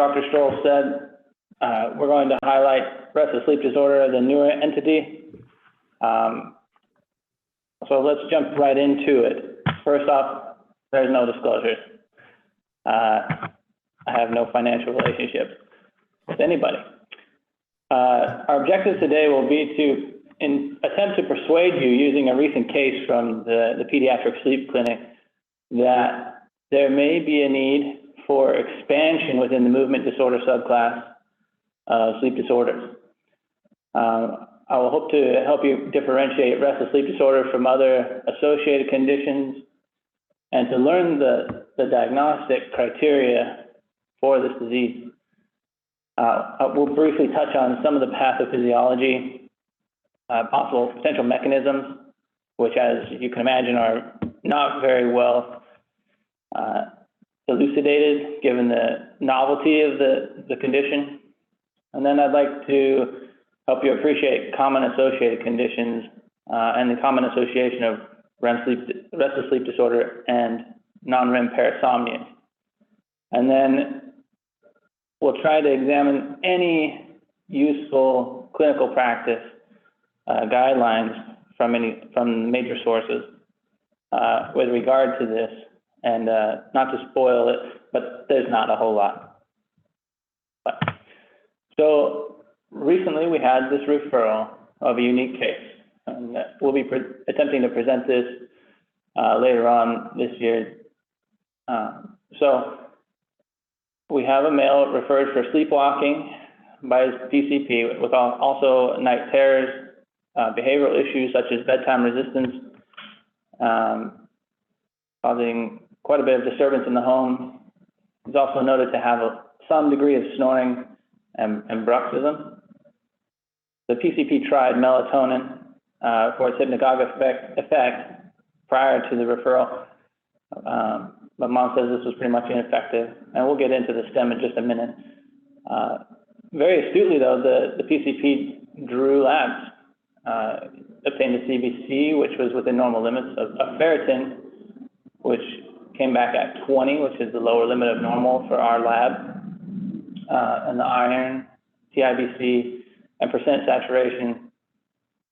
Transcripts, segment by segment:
Dr. Stroll said, we're going to highlight restless sleep disorder as a newer entity. So let's jump right into it. First off, there's no disclosures. I have no financial relationships with anybody. Our objective today will be to attempt to persuade you using a recent case from the pediatric sleep clinic that there may be a need for expansion within the movement disorder subclass of sleep disorders. I will hope to help you differentiate restless sleep disorder from other associated conditions and to learn the diagnostic criteria for this disease. We'll briefly touch on some of the pathophysiology, possible potential mechanisms, which, as you can imagine, are not very well elucidated given the novelty of the condition. And then I'd like to help you appreciate common associated conditions and the common association of restless sleep disorder and non-REM parasomnias. And then we'll try to examine any useful clinical practice guidelines from major sources with regard to this, and not to spoil it, but there's not a whole lot. So recently we had this referral of a unique case, and we'll be attempting to present this later on this year. So we have a male referred for sleepwalking by his PCP with also night terrors, behavioral issues such as bedtime resistance, causing quite a bit of disturbance in the home. He's also noted to have some degree of snoring and bruxism. The PCP tried melatonin for its hypnagogic effect prior to the referral, but mom says this was pretty much ineffective, and we'll get into the stem in just a minute. Very astutely, though, the PCP drew labs, obtained a CBC, which was within normal limits, of ferritin, which came back at 20, which is the lower limit of normal for our lab, and the iron, TIBC, and percent saturation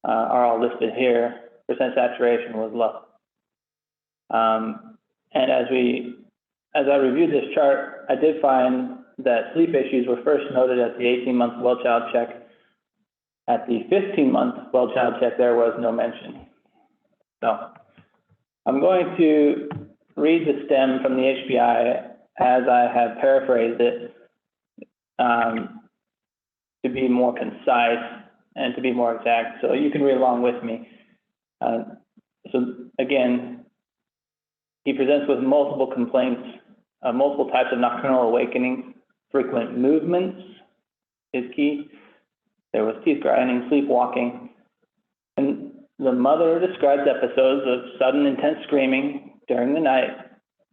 are all listed here. Percent saturation was low. And as I reviewed this chart, I did find that sleep issues were first noted at the 18-month well-child check. At the 15-month well-child check, there was no mention. So I'm going to read the stem from the HPI as I have paraphrased it to be more concise and to be more exact, so you can read along with me. So again, he presents with multiple complaints, multiple types of nocturnal awakenings, frequent movements is key. There was teeth grinding, sleepwalking, and the mother describes episodes of sudden intense screaming during the night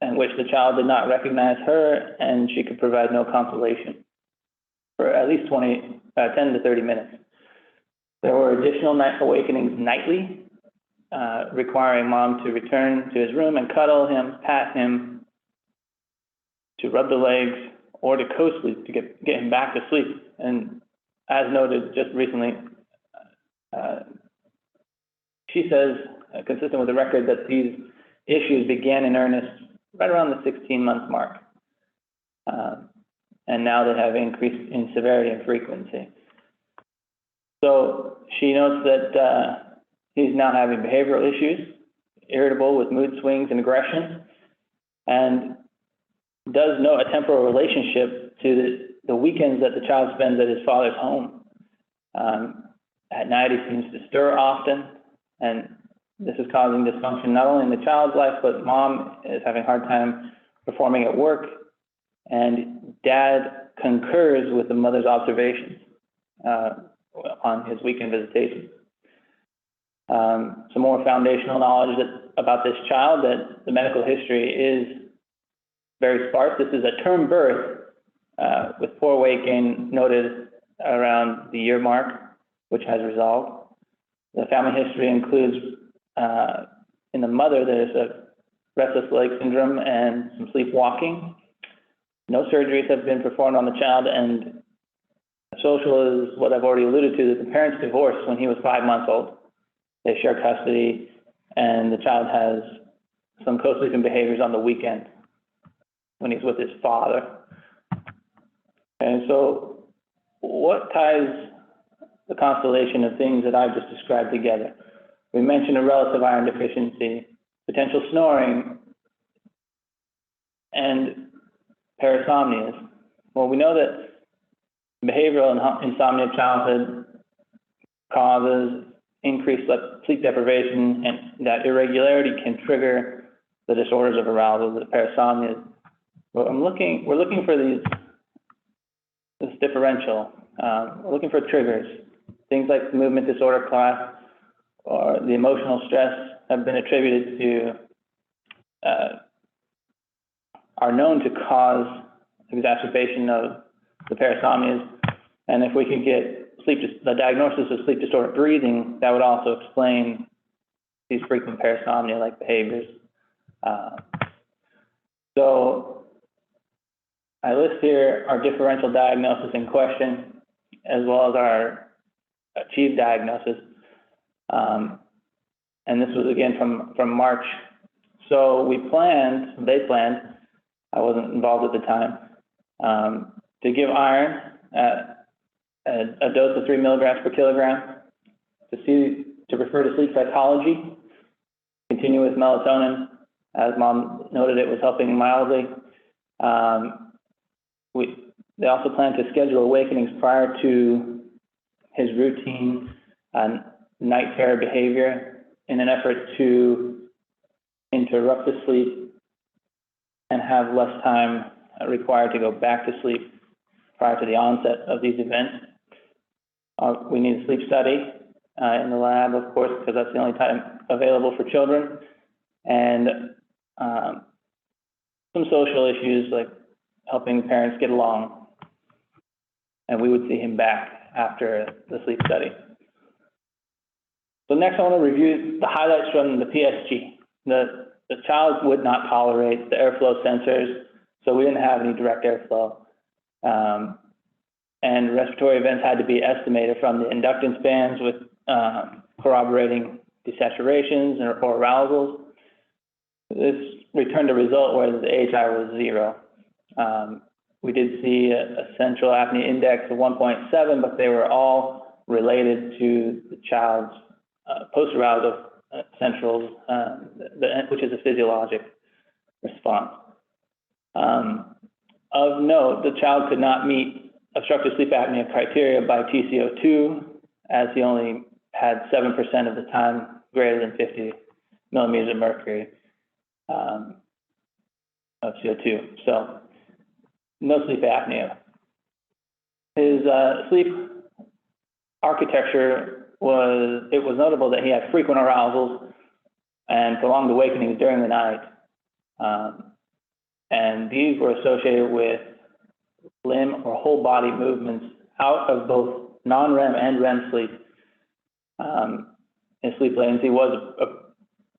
in which the child did not recognize her and she could provide no consolation for at least 10 to 30 minutes. There were additional night awakenings nightly, requiring mom to return to his room and cuddle him, pat him, to rub the legs, or to co-sleep to get him back to sleep. And as noted just recently, she says, consistent with the record, that these issues began in earnest right around the 16-month mark. And now they have increased in severity and frequency. So she notes that he's now having behavioral issues, irritable with mood swings and aggression, and does note a temporal relationship to the weekends that the child spends at his father's home. At night, he seems to stir often, and this is causing dysfunction not only in the child's life, but mom is having a hard time performing at work, and dad concurs with the mother's observations on his weekend visitations. Some more foundational knowledge about this child, that the medical history is very sparse. This is a term birth with poor weight gain noted around the year mark, which has resolved. The family history includes, in the mother, there's a restless leg syndrome and some sleepwalking. No surgeries have been performed on the child, and social is what I've already alluded to, that the parents divorced when he was 5 months old. They share custody, and the child has some co-sleeping behaviors on the weekend when he's with his father. And so what ties the constellation of things that I've just described together? We mentioned a relative iron deficiency, potential snoring, and parasomnias. Well, we know that behavioral insomnia of childhood causes increased sleep deprivation, and that irregularity can trigger the disorders of arousal, the parasomnias. Well, we're looking for this differential. We're looking for triggers. Things like the movement disorder class or the emotional stress have been attributed to, are known to cause exacerbation of the parasomnias. And if we could get the diagnosis of sleep disordered breathing, that would also explain these frequent parasomnia-like behaviors. So I list here our differential diagnosis in question, as well as our achieved diagnosis. And this was again from March. So they planned, I wasn't involved at the time, to give iron at a dose of 3 milligrams per kilogram, to refer to sleep psychology, continue with melatonin. As Mom noted, it was helping mildly. They also plan to schedule awakenings prior to his routine night terror behavior in an effort to interrupt the sleep and have less time required to go back to sleep prior to the onset of these events. We need a sleep study in the lab, of course, because that's the only time available for children, and some social issues like helping parents get along. And we would see him back after the sleep study. So next I want to review the highlights from the PSG. The child would not tolerate the airflow sensors, so we didn't have any direct airflow. And respiratory events had to be estimated from the inductance bands with corroborating desaturations or arousals. This returned a result where the AHI was 0. We did see a central apnea index of 1.7, but they were all related to the child's post-arousal centrals, which is a physiologic response. Of note, the child could not meet obstructive sleep apnea criteria by TCO2, as he only had 7% of the time greater than 50 millimeters of mercury of CO2. So no sleep apnea. His sleep architecture was notable that he had frequent arousals and prolonged awakenings during the night. And these were associated with limb or whole body movements out of both non-REM and REM sleep. His sleep latency was,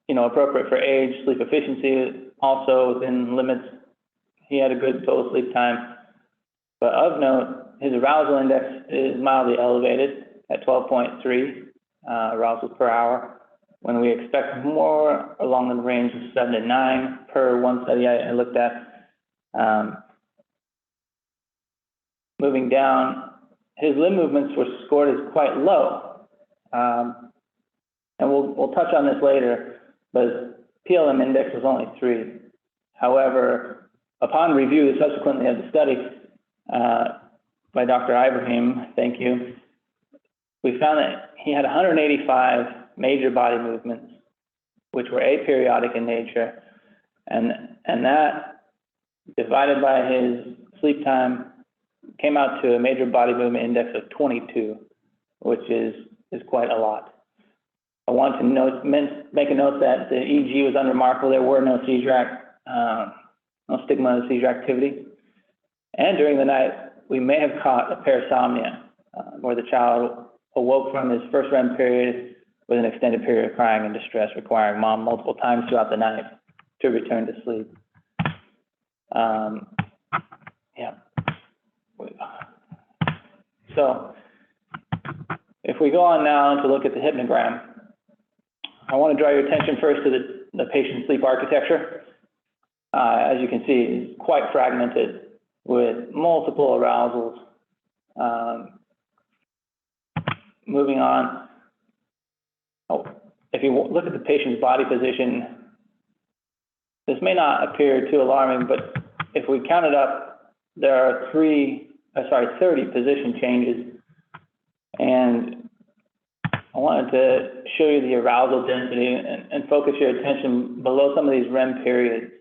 appropriate for age, sleep efficiency, also within limits. He had a good total sleep time. But of note, his arousal index is mildly elevated at 12.3 arousals per hour, when we expect more along the range of 7 to 9 per one study I looked at. Moving down, his limb movements were scored as quite low. And we'll touch on this later, but PLM index was only 3. However, upon review subsequently of the study by Dr. Ibrahim, thank you, we found that he had 185 major body movements, which were aperiodic in nature, and that divided by his sleep time came out to a major body movement index of 22, which is quite a lot. I want to make a note that the EEG was unremarkable. There were no seizure no stigma of seizure activity. And during the night, we may have caught a parasomnia, where the child awoke from his first REM period with an extended period of crying and distress, requiring mom multiple times throughout the night to return to sleep. So if we go on now to look at the hypnogram, I want to draw your attention first to the patient's sleep architecture. As you can see, it's quite fragmented with multiple arousals. Moving on. If you look at the patient's body position, this may not appear too alarming, but if we count it up, there are 30 position changes. And I wanted to show you the arousal density and focus your attention below some of these REM periods.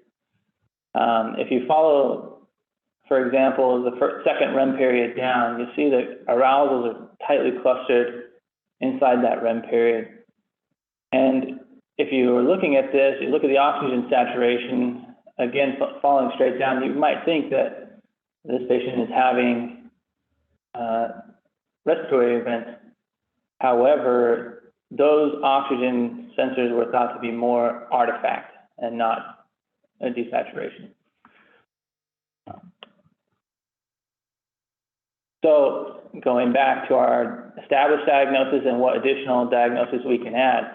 If you follow, for example, the second REM period down, you see that arousals are tightly clustered inside that REM period. And if you were looking at this, you look at the oxygen saturation, again, following straight down, you might think that this patient is having respiratory events. However, those oxygen sensors were thought to be more artifact and not a desaturation. So going back to our established diagnosis and what additional diagnosis we can add,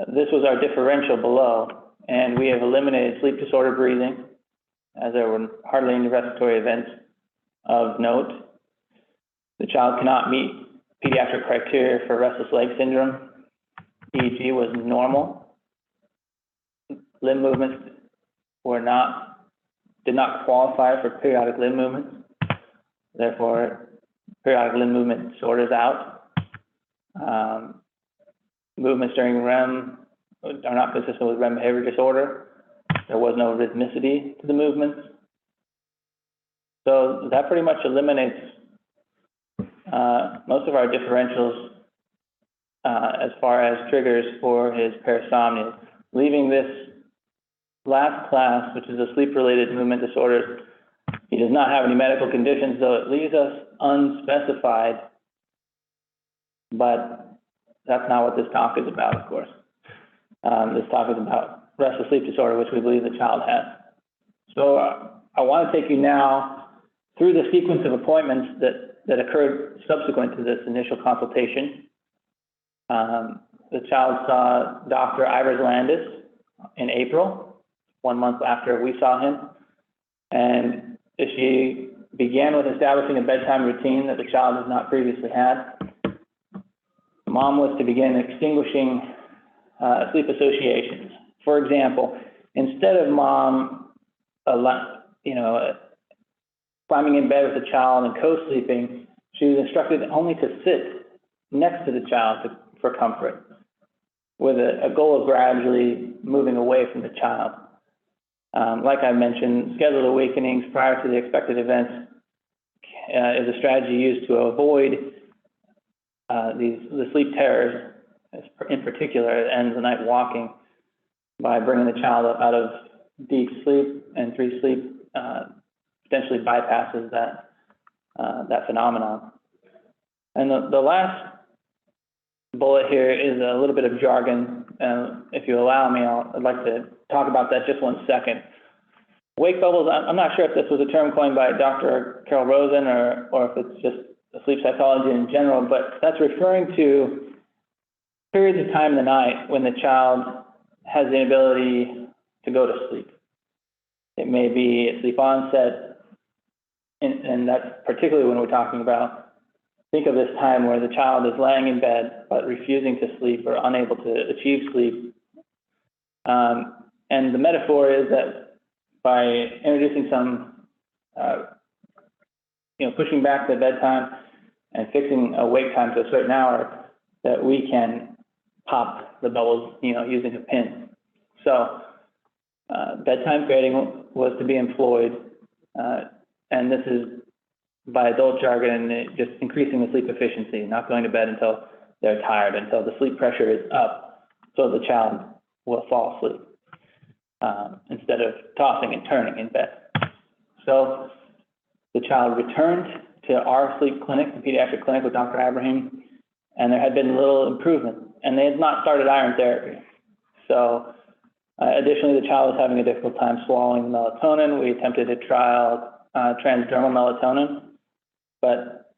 this was our differential below, and we have eliminated sleep disorder breathing, as there were hardly any respiratory events of note. The child cannot meet pediatric criteria for restless leg syndrome. EEG was normal. Limb movements did not qualify for periodic limb movements. Therefore, periodic limb movement disorder is out. Movements during REM are not consistent with REM behavior disorder. There was no rhythmicity to the movements. So that pretty much eliminates most of our differentials as far as triggers for his parasomnias, leaving this last class, which is a sleep-related movement disorders. He does not have any medical conditions, so it leaves us unspecified, but that's not what this talk is about, of course. This talk is about restless sleep disorder, which we believe the child has. So I want to take you now through the sequence of appointments that occurred subsequent to this initial consultation. The child saw Dr. Ivers Landis in April, 1 month after we saw him. And she began with establishing a bedtime routine that the child has not previously had. Mom was to begin extinguishing sleep associations. For example, instead of mom, climbing in bed with the child and co-sleeping, she was instructed only to sit next to the child for comfort, with a goal of gradually moving away from the child. Like I mentioned, scheduled awakenings prior to the expected events is a strategy used to avoid the sleep terrors, in particular, and the night walking, by bringing the child out of deep sleep, and through sleep potentially bypasses that phenomenon. And the last bullet here is a little bit of jargon. If you allow me, I'd like to talk about that just 1 second. Wake bubbles, I'm not sure if this was a term coined by Dr. Carol Rosen or if it's just sleep psychology in general, but that's referring to periods of time in the night when the child has the inability to go to sleep. It may be a sleep onset, and that's particularly when we're talking about, think of this time where the child is laying in bed but refusing to sleep or unable to achieve sleep. And the metaphor is that by introducing some, pushing back the bedtime and fixing a wake time to a certain hour, that we can pop the bubbles, using a pin. So bedtime fading was to be employed, and this is by adult jargon, just increasing the sleep efficiency, not going to bed until they're tired, until the sleep pressure is up, so the child will fall asleep instead of tossing and turning in bed. So the child returned to our sleep clinic, the pediatric clinic with Dr. Abraham, and there had been little improvement, and they had not started iron therapy. So additionally, the child was having a difficult time swallowing melatonin. We attempted to trial transdermal melatonin, but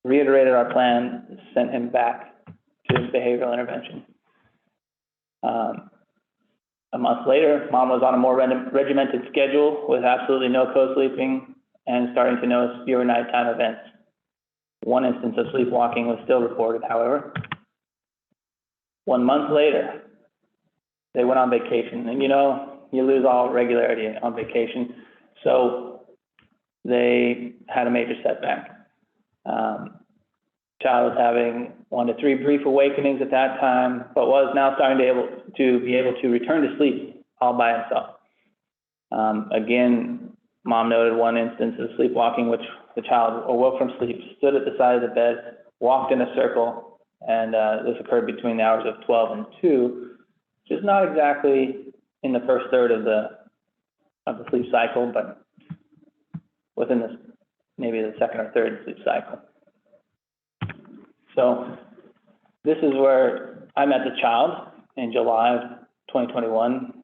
reiterated our plan, sent him back to behavioral intervention. A month later, mom was on a more regimented schedule with absolutely no co-sleeping and starting to notice fewer nighttime events. One instance of sleepwalking was still reported, however. 1 month later, they went on vacation, and you know, you lose all regularity on vacation. So they had a major setback. Child was having 1 to 3 brief awakenings at that time, but was now starting to be able to return to sleep all by himself. Again, mom noted one instance of sleepwalking, which the child awoke from sleep, stood at the side of the bed, walked in a circle, and this occurred between the hours of 12 and 2, which is not exactly in the first third of the sleep cycle, but within maybe the second or third sleep cycle. So this is where I met the child in July of 2021.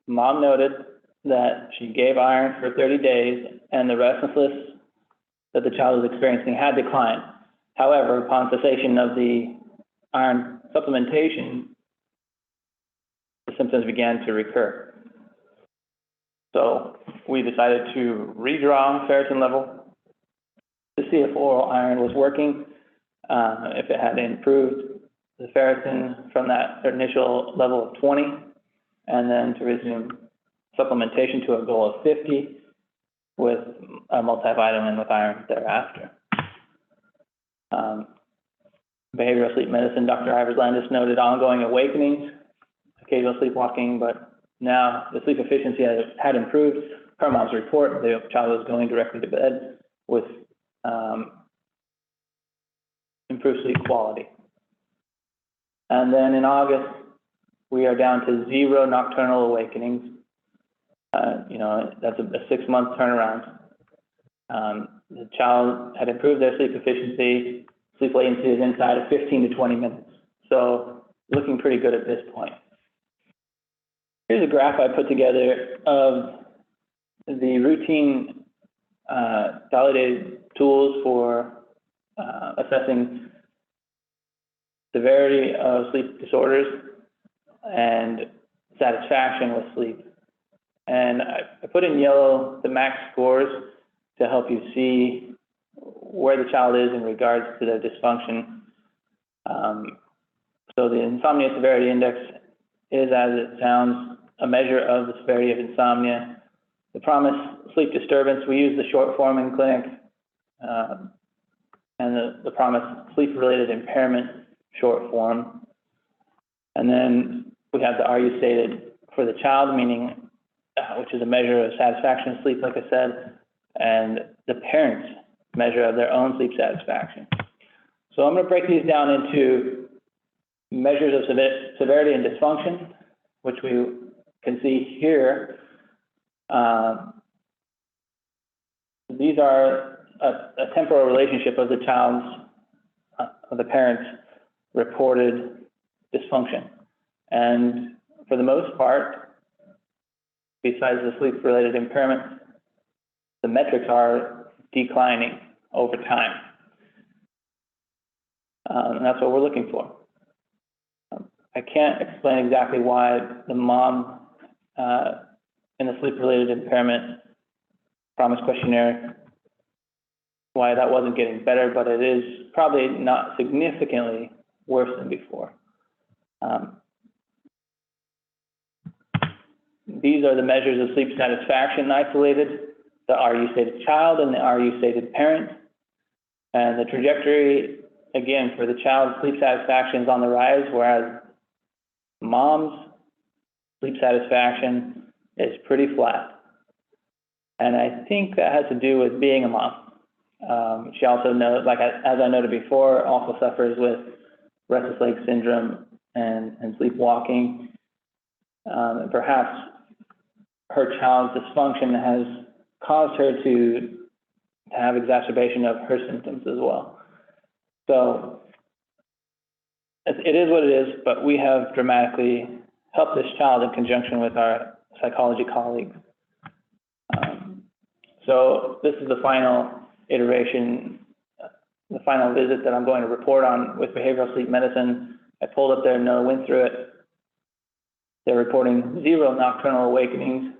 Mom noted that she gave iron for 30 days and the restlessness that the child was experiencing had declined. However, upon cessation of the iron supplementation, the symptoms began to recur. So we decided to redraw ferritin level to see if oral iron was working. If it had improved the ferritin from that initial level of 20, and then to resume supplementation to a goal of 50 with a multivitamin with iron thereafter. Behavioral sleep medicine, Dr. Ivers-Landis noted ongoing awakenings, occasional sleepwalking, but now the sleep efficiency had improved. Per mom's report, the child was going directly to bed with improved sleep quality. And then in August, we are down to 0 nocturnal awakenings. You know, that's a 6-month turnaround. The child had improved their sleep efficiency. Sleep latency is inside of 15 to 20 minutes. So looking pretty good at this point. Here's a graph I put together of the routine validated tools for assessing severity of sleep disorders and satisfaction with sleep. And I put in yellow the max scores to help you see where the child is in regards to their dysfunction. So the insomnia severity index is, as it sounds, a measure of the severity of insomnia. The PROMIS sleep disturbance, we use the short form in clinic, and the PROMIS sleep-related impairment short form. And then we have the RU stated for the child, meaning which is a measure of satisfaction of sleep, like I said, and the parent's measure of their own sleep satisfaction. So I'm going to break these down into measures of severity and dysfunction, which we can see here. These are a temporal relationship of the child's, of the parent's reported dysfunction. And for the most part, besides the sleep-related impairment, the metrics are declining over time. And that's what we're looking for. I can't explain exactly why the mom in the sleep-related impairment PROMIS questionnaire, why that wasn't getting better, but it is probably not significantly worse than before. These are the measures of sleep satisfaction isolated, the RU stated child and the RU stated parent. And the trajectory, again, for the child, sleep satisfaction is on the rise, whereas mom's sleep satisfaction is pretty flat. And I think that has to do with being a mom. She also knows, like as I noted before, also suffers with restless leg syndrome and sleepwalking. And perhaps her child's dysfunction has caused her to have exacerbation of her symptoms as well. So it is what it is, but we have dramatically helped this child in conjunction with our psychology colleagues. So this is the final iteration the final visit that I'm going to report on with behavioral sleep medicine. I pulled up their note, went through it. They're reporting 0 nocturnal awakenings.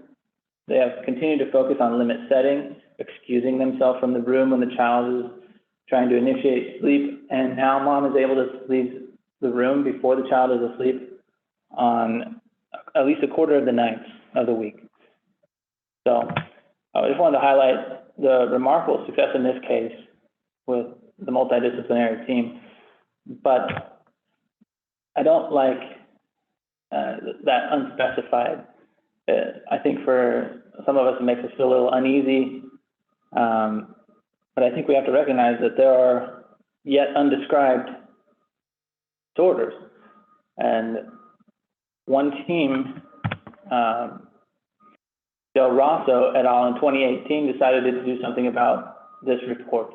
They have continued to focus on limit setting, excusing themselves from the room when the child is trying to initiate sleep, and now mom is able to leave the room before the child is asleep on at least a quarter of the nights of the week. So I just wanted to highlight the remarkable success in this case with the multidisciplinary team, but I don't like that unspecified. I think for some of us it makes us feel a little uneasy, but I think we have to recognize that there are yet undescribed disorders. And one team, Del Rosso et al. In 2018 decided to do something about this report.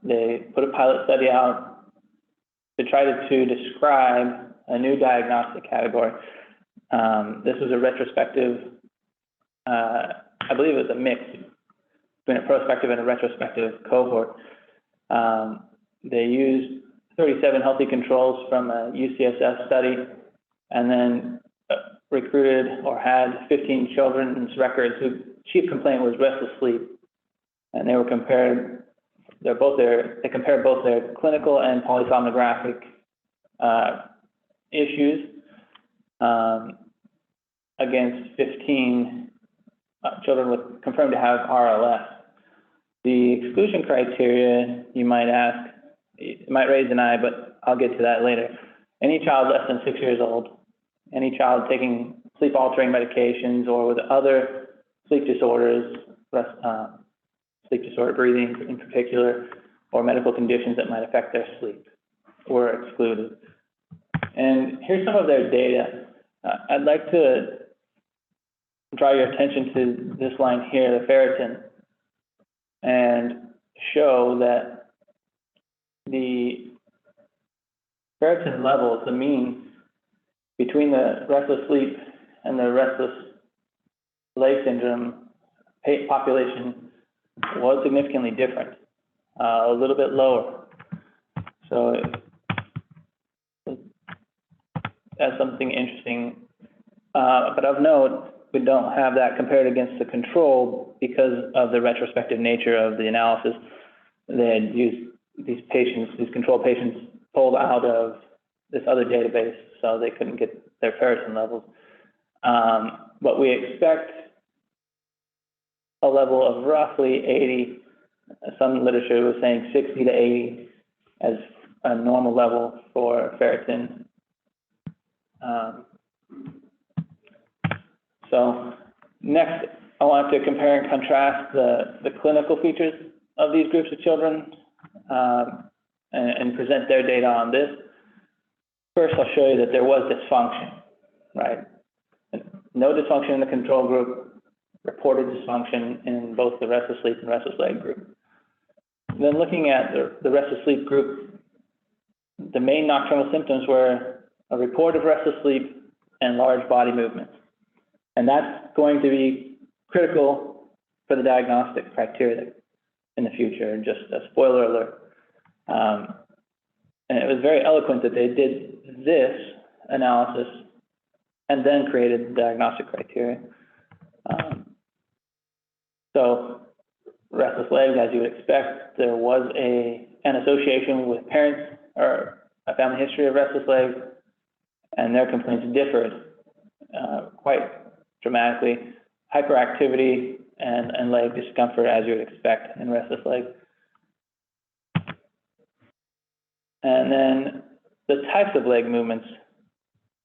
They put a pilot study out to try to describe a new diagnostic category. This was a retrospective, I believe it was a mix between a prospective and a retrospective cohort. They used 37 healthy controls from a UCSF study, and then recruited or had 15 children's records whose chief complaint was restless sleep. And they were compared, they compared both their clinical and polysomnographic issues against 15 children with confirmed to have RLS. The exclusion criteria, you might ask, it might raise an eye, but I'll get to that later. Any child less than 6 years old, any child taking sleep-altering medications or with other sleep disorders, sleep disorder breathing in particular, or medical conditions that might affect their sleep were excluded. And here's some of their data. I'd like to draw your attention to this line here, the ferritin, and show that the ferritin levels, the mean between the restless sleep and the restless leg syndrome population was significantly different, a little bit lower. So that's something interesting. But of note, we don't have that compared against the control because of the retrospective nature of the analysis. They had used these patients, these control patients, pulled out of this other database, so they couldn't get their ferritin levels. But we expect a level of roughly 80. Some literature was saying 60 to 80 as a normal level for ferritin. So next, I want to compare and contrast the clinical features of these groups of children and present their data on this. First, I'll show you that there was dysfunction, right? No dysfunction in the control group, reported dysfunction in both the restless sleep and restless leg group. Then looking at the restless sleep group, the main nocturnal symptoms were a report of restless sleep and large body movements. And that's going to be critical for the diagnostic criteria in the future, and just a spoiler alert. And it was very eloquent that they did this analysis and then created the diagnostic criteria. So restless legs, as you would expect, there was an association with parents or a family history of restless legs, and their complaints differed quite dramatically. Hyperactivity and leg discomfort, as you would expect in restless legs. And then the types of leg movements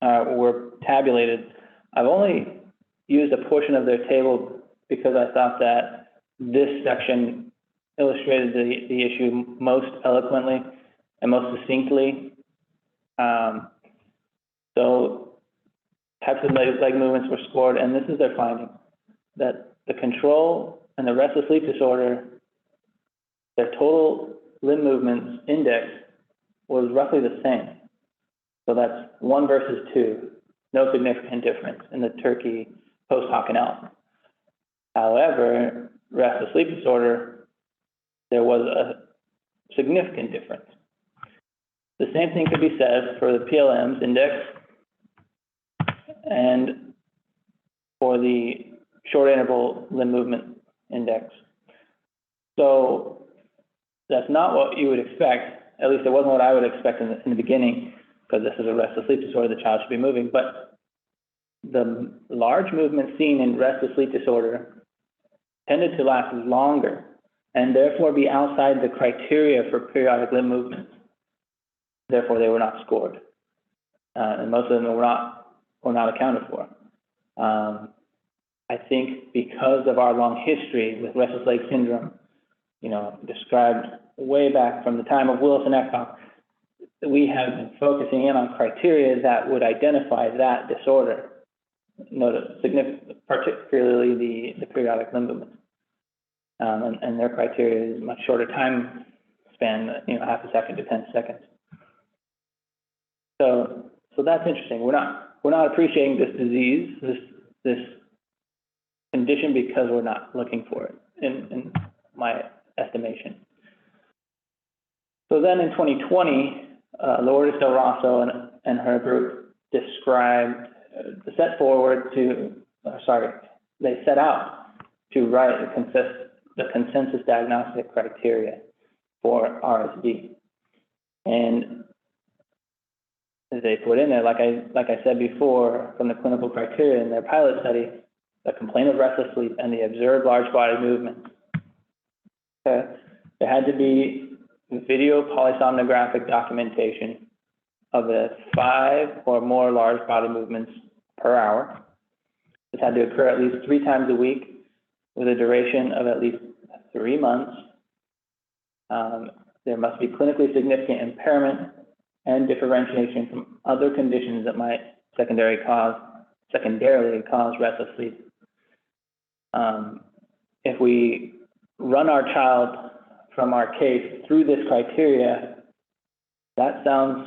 were tabulated. I've only used a portion of their table because I thought that this section illustrated the issue most eloquently and most succinctly. So types of leg movements were scored, and this is their finding, that the control and the restless sleep disorder, their total limb movements index was roughly the same. So that's 1 versus 2, no significant difference in the Turkey post hoc analysis. However, restless sleep disorder, there was significant difference. The same thing could be said for the PLM's index and for the short interval limb movement index. So that's not what you would expect. At least it wasn't what I would expect in the beginning, because this is a restless sleep disorder, the child should be moving. But the large movements seen in restless sleep disorder tended to last longer and therefore be outside the criteria for periodic limb movements. Therefore, they were not scored. And most of them were not accounted for. I think because of our long history with restless leg syndrome, described way back from the time of Willis and Eckbach, we have been focusing in on criteria that would identify that disorder, particularly the periodic limb movements. And their criteria is much shorter time span, half a second to 10 seconds. So that's interesting. We're not appreciating this disease, this condition, because we're not looking for it, in my estimation. So then in 2020, Lourdes Del Rosso and her group they set out to write the consensus diagnostic criteria for RSD. And they put in there, like I said before, from the clinical criteria in their pilot study, the complaint of restless sleep and the observed large body movements. Okay. There had to be video polysomnographic documentation of the 5 or more large body movements per hour. This had to occur at least 3 times a week with a duration of at least 3 months. There must be clinically significant impairment and differentiation from other conditions that might secondarily cause restless sleep. If we run our child from our case through this criteria, that sounds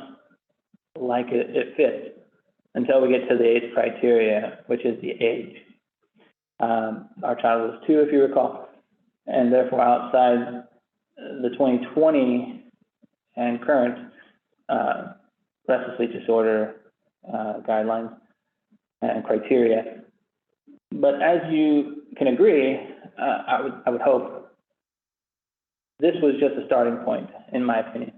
like it fits until we get to the age criteria, which is the age. Our child was 2, if you recall, and therefore outside the 2020 and current restless sleep disorder guidelines and criteria. But as you can agree, I would hope this was just a starting point, in my opinion.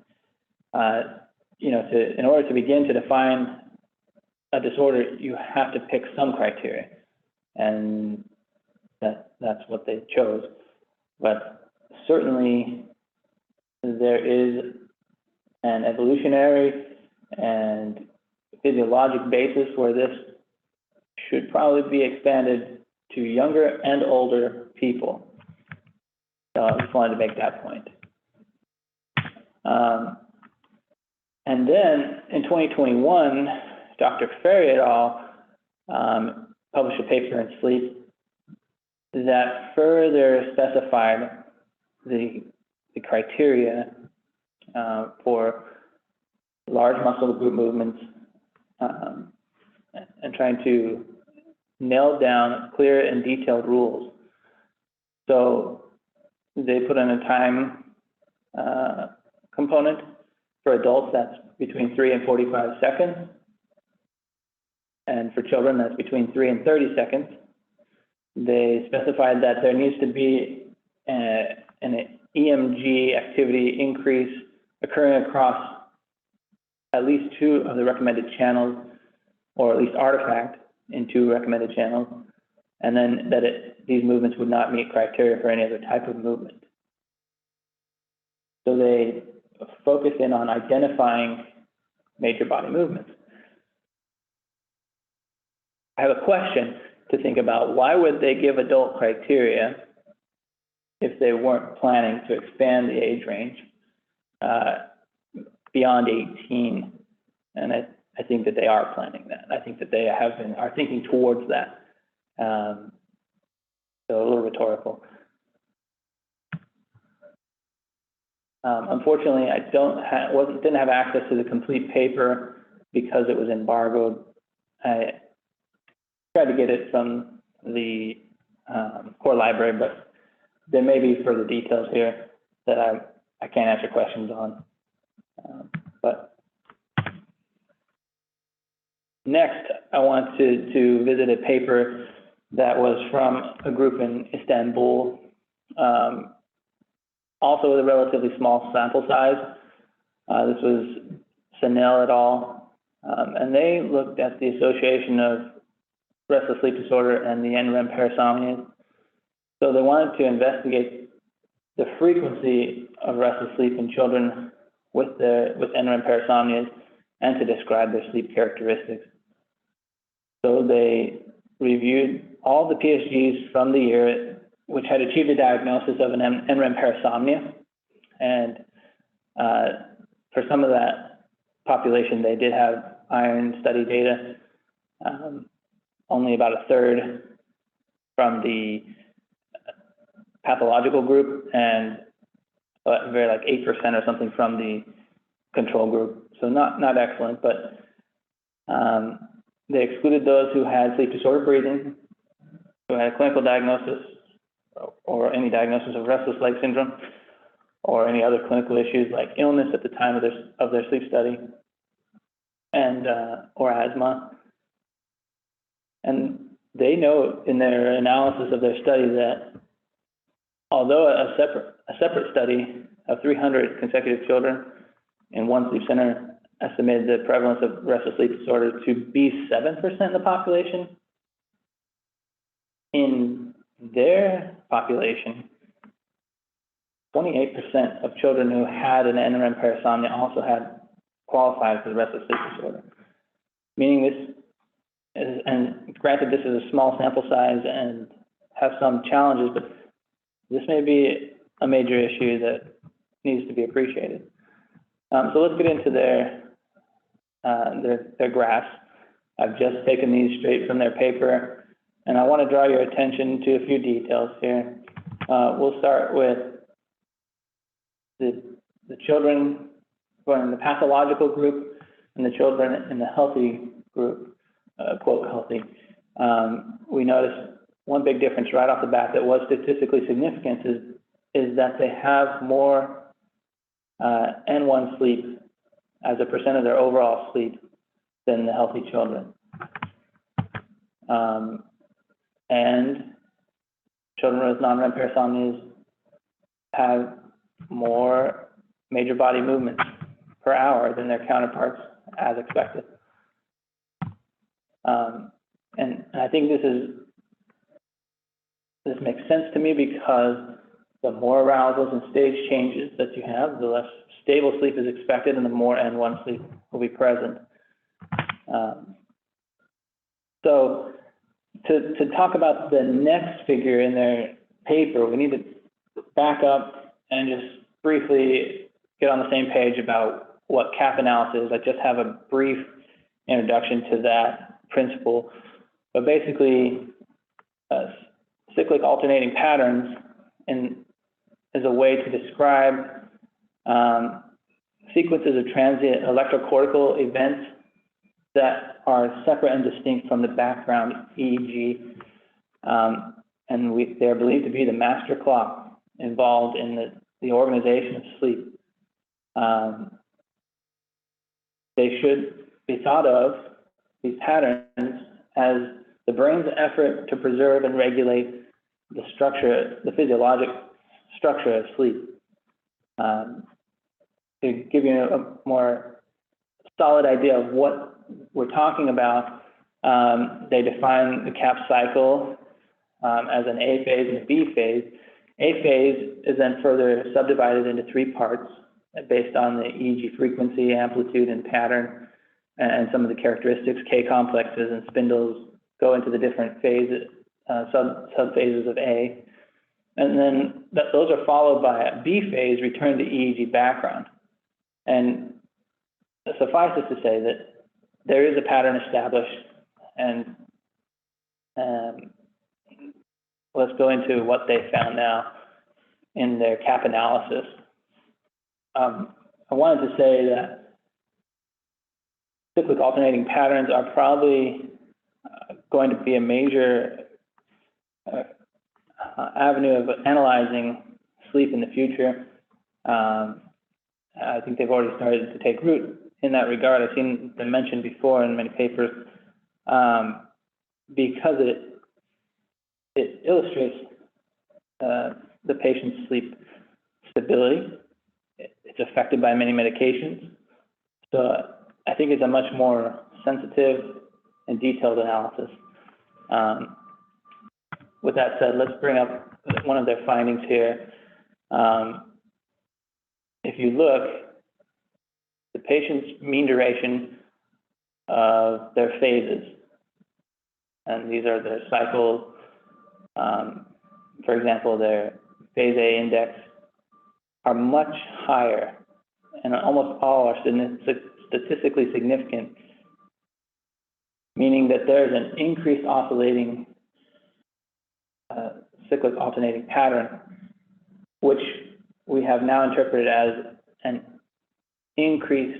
In order to begin to define a disorder, you have to pick some criteria, and that's what they chose. But certainly, there is an evolutionary and physiologic basis where this should probably be expanded to younger and older people. So I just wanted to make that point. And then in 2021, Dr. Ferry et al. Published a paper in Sleep that further specified the criteria for large muscle group movements and trying to nail down clear and detailed rules. So they put in a time component for adults that's between 3 and 45 seconds, and for children that's between 3 and 30 seconds. They specified that there needs to be an EMG activity increase occurring across at least 2 of the recommended channels, or at least artifact in 2 recommended channels, and then that these movements would not meet criteria for any other type of movement. So they focused in on identifying major body movements. I have a question to think about. Why would they give adult criteria if they weren't planning to expand the age range beyond 18? And I think that they are planning that. I think that they are thinking towards that. So a little rhetorical. Unfortunately, I didn't have access to the complete paper because it was embargoed. I tried to get it from the core library, but there may be further details here that I can't answer questions on. But next, I want to visit a paper that was from a group in Istanbul, also with a relatively small sample size. This was Sanel et al. And they looked at the association of restless sleep disorder and the NREM parasomnias. So they wanted to investigate the frequency of restless sleep in children with NREM parasomnias and to describe their sleep characteristics. So they reviewed all the PSGs from the year which had achieved a diagnosis of an NREM parasomnia. And for some of that population, they did have iron study data, only about a third from the pathological group and very like 8% or something from the control group. So not excellent, but they excluded those who had sleep disorder breathing, who had a clinical diagnosis or any diagnosis of restless leg syndrome, or any other clinical issues like illness at the time of their sleep study, and or asthma. And they note in their analysis of their study that although a separate study of 300 consecutive children in one sleep center estimated the prevalence of restless sleep disorder to be 7% in the population, in their population, 28% of children who had an NREM parasomnia also had qualified for the restless sleep disorder. Meaning this is, and granted this is a small sample size and have some challenges, but this may be a major issue that needs to be appreciated. So let's get into their graphs. I've just taken these straight from their paper, and I want to draw your attention to a few details here. We'll start with the children going in the pathological group and the children in the healthy group, quote healthy. We noticed one big difference right off the bat that was statistically significant is that they have more N1 sleep as a percent of their overall sleep than the healthy children. And children with non-REM parasomnias have more major body movements per hour than their counterparts, as expected. And I think this makes sense to me because the more arousals and stage changes that you have, the less stable sleep is expected and the more N1 sleep will be present. So to talk about the next figure in their paper, we need to back up and just briefly get on the same page about what CAP analysis is. I just have a brief introduction to that principle, but basically cyclic alternating patterns is a way to describe sequences of transient electrocortical events that are separate and distinct from the background EEG, and they're believed to be the master clock involved in the organization of sleep. They should be thought of, these patterns, as the brain's effort to preserve and regulate the structure, the physiologic structure of sleep. To give you a more solid idea of what we're talking about, they define the CAP cycle as an A phase and a B phase. A phase is then further subdivided into 3 parts based on the EEG frequency, amplitude, and pattern, and some of the characteristics. K complexes and spindles go into the different phases, subphases of A. And then those are followed by a B phase, return to EEG background. And suffice it to say that there is a pattern established, and let's go into what they found now in their CAP analysis. I wanted to say that cyclic alternating patterns are probably going to be a major avenue of analyzing sleep in the future. I think they've already started to take root in that regard. I've seen them mentioned before in many papers, because it illustrates the patient's sleep stability. It's affected by many medications. So I think it's a much more sensitive and detailed analysis. With that said, let's bring up one of their findings here. If you look, the patient's mean duration of their phases, and these are their cycles, for example, their phase A index, are much higher, and almost all are statistically significant, meaning that there's an increased oscillating, cyclic alternating pattern, which we have now interpreted as an increase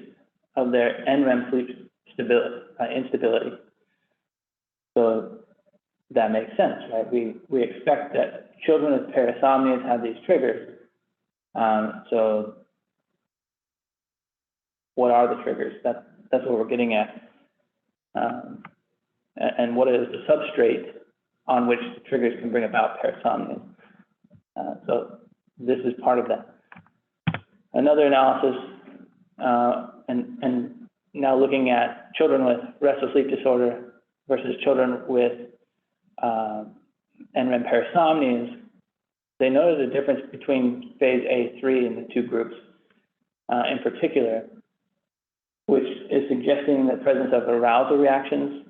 of their NREM sleep instability. So that makes sense, right? We expect that children with parasomnias have these triggers. So what are the triggers? That's what we're getting at. And what is the substrate on which the triggers can bring about parasomnia? So this is part of that. Another analysis, and now looking at children with restless sleep disorder versus children with NREM parasomnias, they noted a difference between phase A3 and the two groups in particular, which is suggesting the presence of arousal reactions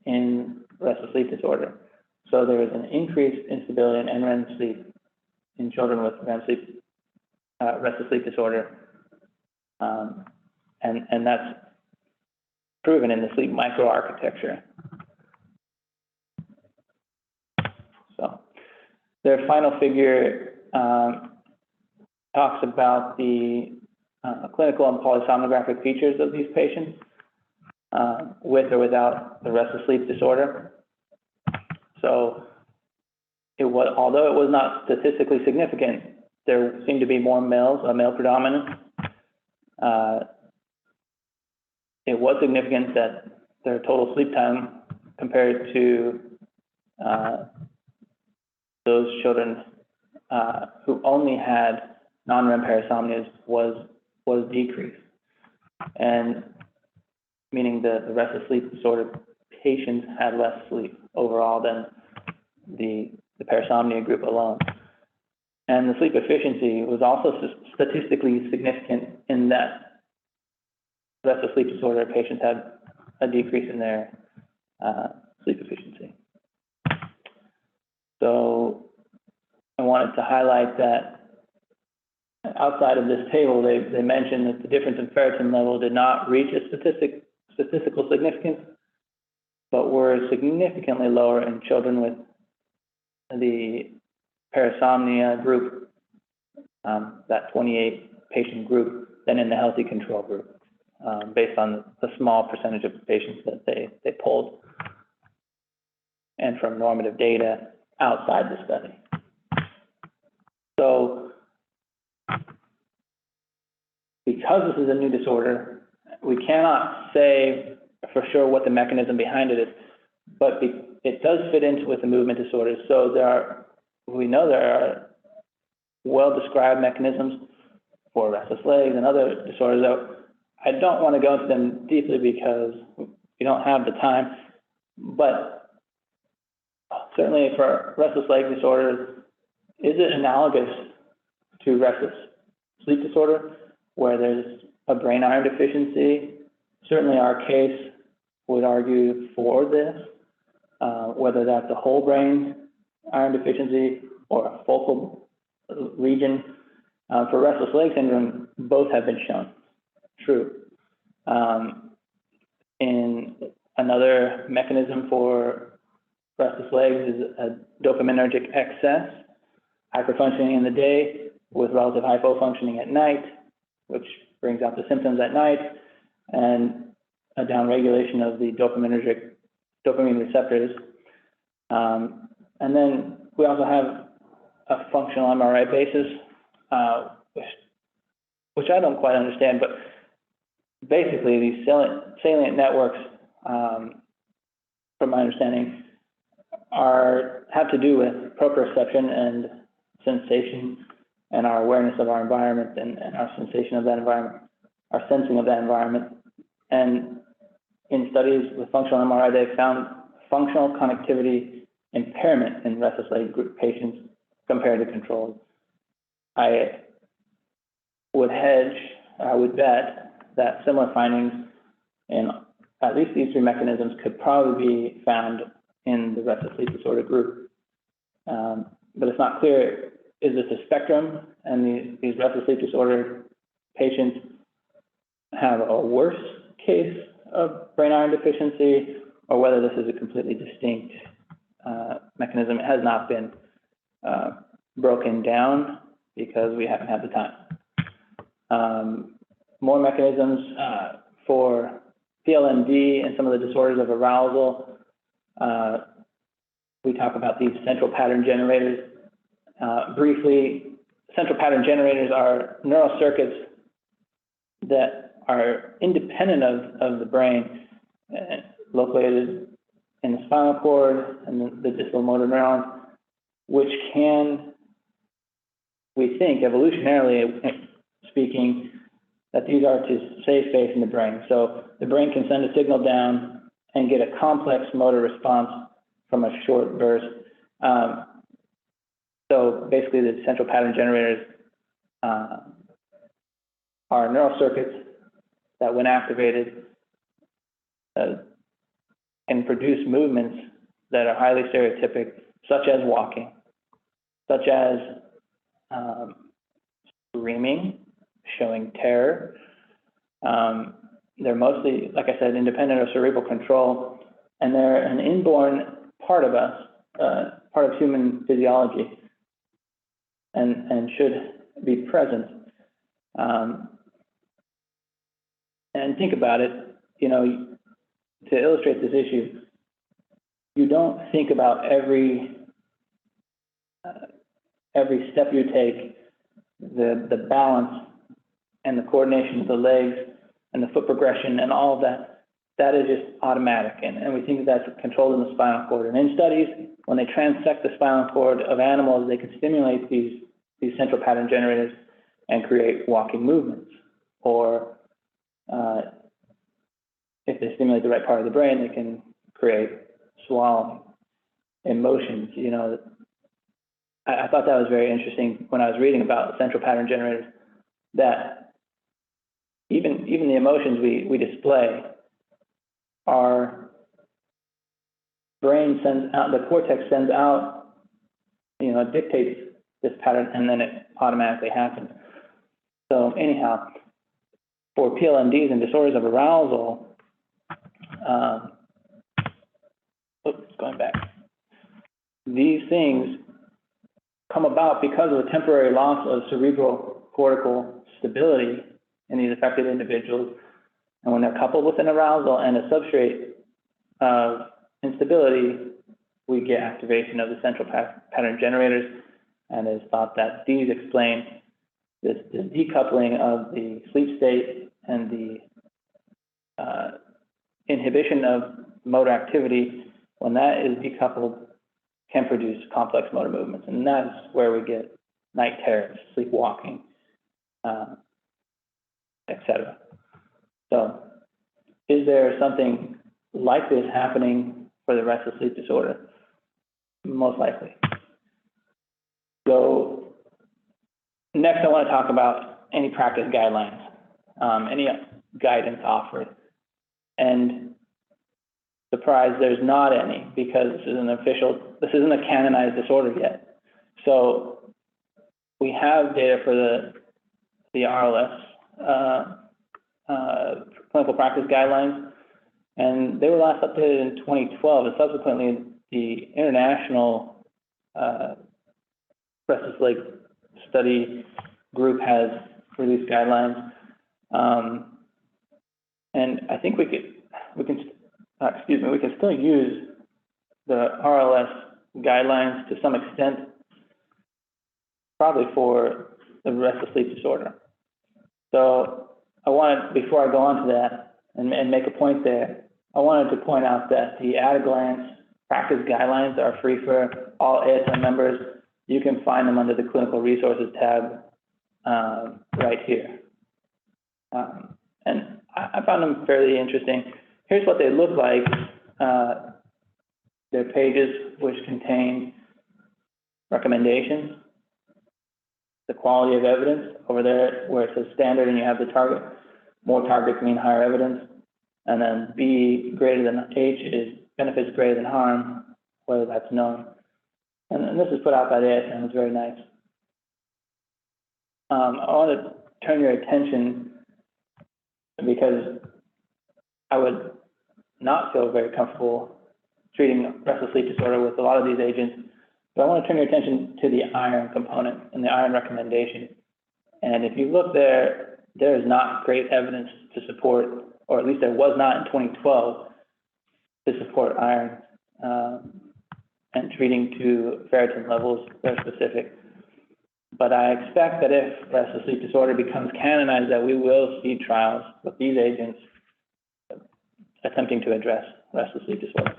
in restless sleep disorder. So there is an increased instability in NREM sleep in children with restless sleep disorder, and that's proven in the sleep microarchitecture. So their final figure talks about the clinical and polysomnographic features of these patients with or without the restless sleep disorder. So although it was not statistically significant, there seemed to be more males, a male predominance. It was significant that their total sleep time compared to those children who only had non-REM parasomnias was decreased, and meaning the restless sleep disorder patients had less sleep overall than the parasomnia group alone. And the sleep efficiency was also statistically significant in that restless sleep disorder patients had a decrease in their sleep efficiency. So I wanted to highlight that outside of this table, they mentioned that the difference in ferritin level did not reach a statistical significance, but were significantly lower in children with the parasomnia group, that 28 patient group, than in the healthy control group, based on the small percentage of patients that they pulled, and from normative data outside the study. So because this is a new disorder, we cannot say for sure what the mechanism behind it is, but it does fit into with the movement disorders. So we know there are well-described mechanisms for restless legs and other disorders, though I don't want to go into them deeply because we don't have the time, but certainly for restless leg disorders, is it analogous to restless sleep disorder where there's a brain iron deficiency? Certainly our case would argue for this, whether that's a whole brain iron deficiency or a focal region. For restless leg syndrome, both have been shown true. In another mechanism for restless legs is a dopaminergic excess, hyperfunctioning in the day with relative hypofunctioning at night, which brings out the symptoms at night, and a downregulation of the dopamine receptors. And then we also have a functional MRI basis, which I don't quite understand, but basically these salient networks, from my understanding, have to do with proprioception and sensation and our awareness of our environment and our sensation of that environment, our sensing of that environment. And in studies with functional MRI, they've found functional connectivity impairment in restless leg group patients compared to controls. I would bet that similar findings in at least these three mechanisms could probably be found in the restless sleep disorder group. But it's not clear, is this a spectrum, and these restless sleep disorder patients have a worse case of brain iron deficiency, or whether this is a completely distinct mechanism. It has not been broken down because we haven't had the time. More mechanisms for PLMD and some of the disorders of arousal. We talk about these central pattern generators. Briefly, central pattern generators are neural circuits that are independent of the brain, located in the spinal cord and the distal motor neurons, which can, we think, evolutionarily speaking, that these are to save space in the brain. So the brain can send a signal down and get a complex motor response from a short burst. So basically, the central pattern generators are neural circuits that, when activated, can produce movements that are highly stereotypic, such as walking, such as screaming, showing terror. They're mostly, like I said, independent of cerebral control, and they're an inborn part of us, part of human physiology, and should be present. And think about it, to illustrate this issue, you don't think about every step you take, the balance and the coordination of the legs and the foot progression and all of that. That is just automatic, and we think that's controlled in the spinal cord. And in studies, when they transect the spinal cord of animals, they can stimulate these central pattern generators and create walking movements. Or if they stimulate the right part of the brain, they can create swallowing emotions. I thought that was very interesting when I was reading about central pattern generators, that even the emotions we display, our brain sends out, the cortex sends out, it dictates this pattern, and then it automatically happens. So anyhow, for PLMDs and disorders of arousal, these things come about because of a temporary loss of cerebral cortical stability in these affected individuals. And when they're coupled with an arousal and a substrate of instability, we get activation of the central pattern generators, and it's thought that these explain this decoupling of the sleep state and the inhibition of motor activity. When that is decoupled, can produce complex motor movements, and that's where we get night terrors, sleepwalking, etc. So, is there something like this happening for the restless sleep disorder? Most likely. So, next I want to talk about any practice guidelines, any guidance offered. And surprise, there's not any, because this isn't a canonized disorder yet. So we have data for the RLS clinical practice guidelines, and they were last updated in 2012, and subsequently the International Restless Leg Study Group has released guidelines, and I think we can still use the RLS guidelines to some extent, probably for the restless sleep disorder. So I wanted, before I go on to that and make a point there, I wanted to point out that the at-a-glance practice guidelines are free for all ASM members. You can find them under the clinical resources tab right here. And I found them fairly interesting. Here's what they look like. They're pages which contain recommendations, the quality of evidence over there where it says standard and you have the target. More targets mean higher evidence. And then B greater than H is benefits greater than harm, whether that's known. And this is put out by the ASM. It's very nice. I want to turn your attention, because I would not feel very comfortable treating restless sleep disorder with a lot of these agents, but I want to turn your attention to the iron component and the iron recommendation. And if you look there, there is not great evidence to support, or at least there was not in 2012, to support iron and treating to ferritin levels that are specific. But I expect that if restless sleep disorder becomes canonized, that we will see trials with these agents attempting to address restless sleep disorder.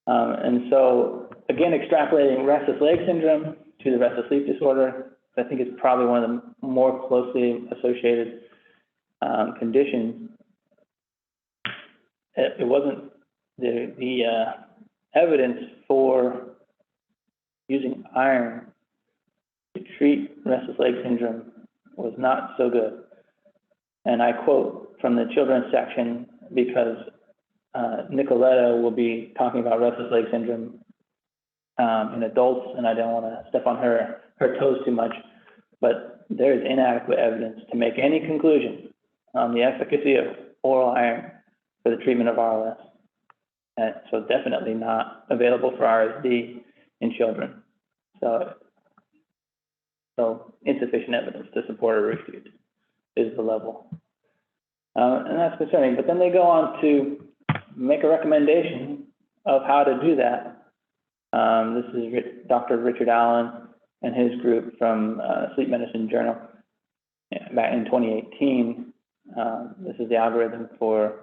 And so, again, extrapolating restless leg syndrome to the restless sleep disorder, I think is probably one of the more closely associated conditions. It wasn't the evidence for using iron to treat restless leg syndrome was not so good. And I quote from the children's section because Nicoletta will be talking about restless leg syndrome in adults, and I don't want to step on her toes too much, but there is inadequate evidence to make any conclusion on the efficacy of oral iron for the treatment of RLS. And so definitely not available for RSD in children. So insufficient evidence to support a refute is the level. And that's concerning. But then they go on to make a recommendation of how to do that. This is Dr. Richard Allen and his group from Sleep Medicine Journal back in 2018. This is the algorithm for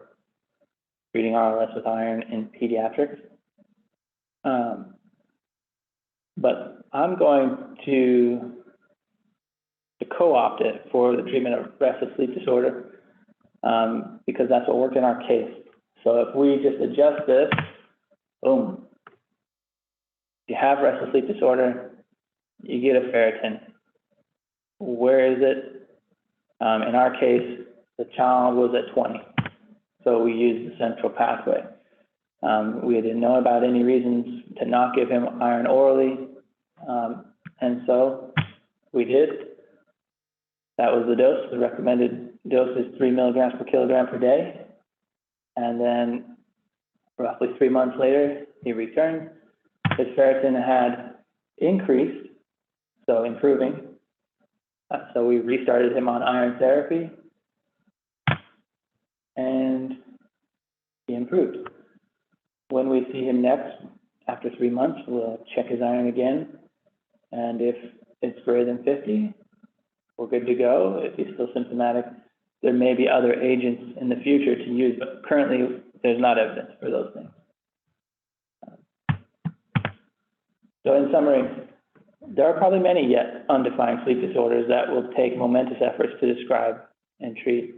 treating RLS with iron in pediatrics. But I'm going to co-opt it for the treatment of restless sleep disorder because that's what worked in our case. So if we just adjust this, boom. If you have restless sleep disorder, you get a ferritin. Where is it? In our case, the child was at 20. So we used the central pathway. We didn't know about any reasons to not give him iron orally. And so we did. That was the dose. The recommended dose is 3 milligrams per kilogram per day. And then roughly 3 months later, he returned. His ferritin had increased, so improving. So we restarted him on iron therapy, and he improved. When we see him next, after 3 months, we'll check his iron again. And if it's greater than 50, we're good to go. If he's still symptomatic, there may be other agents in the future to use, but currently there's not evidence for those things. So in summary, there are probably many yet undefined sleep disorders that will take momentous efforts to describe and treat,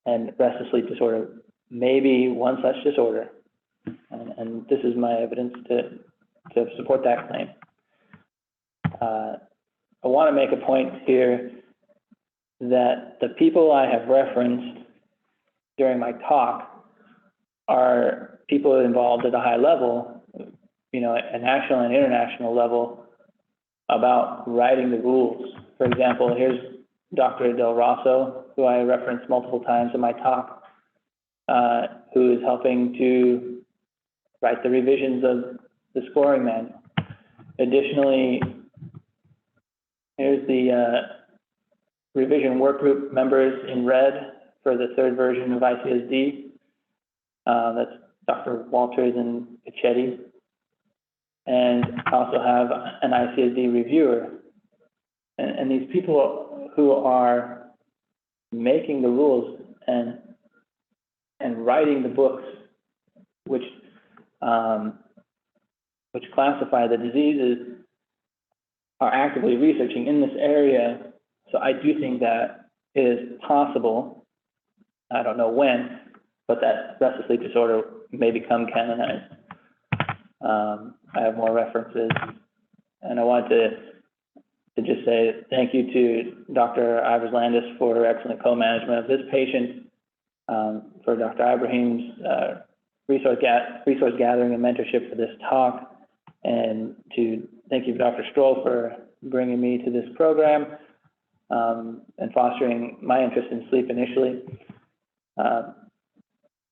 and restless sleep disorder may be one such disorder. And this is my evidence to support that claim. I want to make a point here that the people I have referenced during my talk are people involved at a high level, you know, at national and international level, about writing the rules. For example, here's Dr. Del Rosso, who I referenced multiple times in my talk, who is helping to write the revisions of the scoring manual. Additionally, here's the revision work group members in red for the third version of ICSD. That's Dr. Walters and Pichetti. And I also have an ICSD reviewer And these people who are making the rules and writing the books which classify the diseases are actively researching in this area. So I do think that it is possible, I don't know when, but that restless sleep disorder may become canonized. I have more references, and I want to just say thank you to Dr. Ivers-Landis for her excellent co-management of this patient, for Dr. Ibrahim's resource gathering and mentorship for this talk, and to thank you, Dr. Stroll, for bringing me to this program and fostering my interest in sleep initially.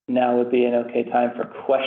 Now would be an okay time for questions.